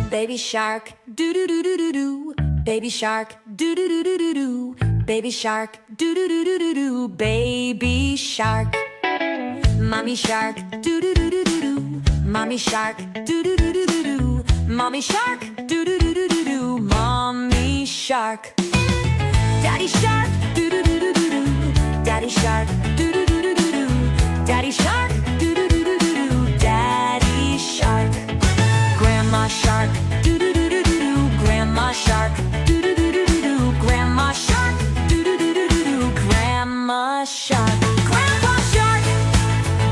Baby shark, doo doo doo doo doo doo. Baby shark, doo doo doo doo doo doo. Baby shark, doo doo doo doo doo doo. Baby shark. Mommy shark, doo doo doo doo doo doo. Mommy shark, doo doo doo doo doo doo. Mommy shark, doo doo doo doo doo doo. Mommy shark. Daddy shark, doo doo doo doo doo doo. Daddy shark, doo doo doo doo doo doo. Daddy shark, doo doo doo doo doo doo. Daddy shark. Grandma shark, doo doo doo doo doo doo. Grandma shark, doo doo doo doo doo doo. Grandma shark, doo doo doo doo doo doo. Grandma shark. Grandpa shark,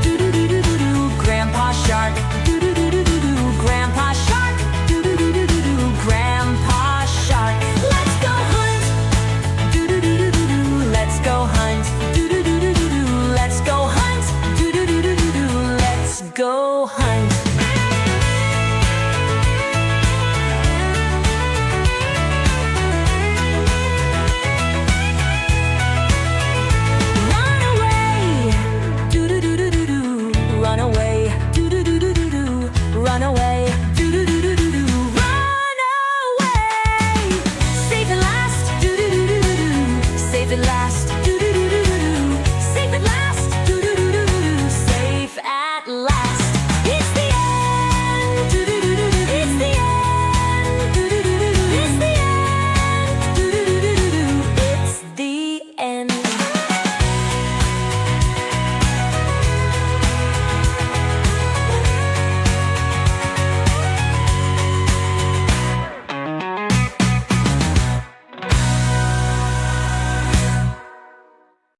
doo doo doo doo doo doo. Grandpa shark, doo doo doo doo doo doo. Grandpa shark, doo doo doo doo doo doo. Grandpa shark. Let's go hunt, doo doo doo doo doo doo. Let's go hunt, doo doo doo doo doo doo. Let's go hunt, doo doo doo doo doo doo. Let's go hunt. Run away, doo doo doo doo doo doo. Run away, doo doo doo doo doo doo. Run away. Safe at last, doo doo doo doo doo doo. Safe at last, doo doo doo doo doo doo. Safe at last, doo doo doo doo doo doo. Safe at last. It's the end, doo doo doo doo doo. It's the end, doo doo doo doo doo. It's the end, doo doo doo doo doo doo. It's the end.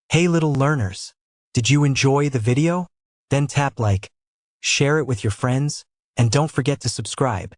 Hey little learners, did you enjoy the video? Then tap like, share it with your friends, and don't forget to subscribe.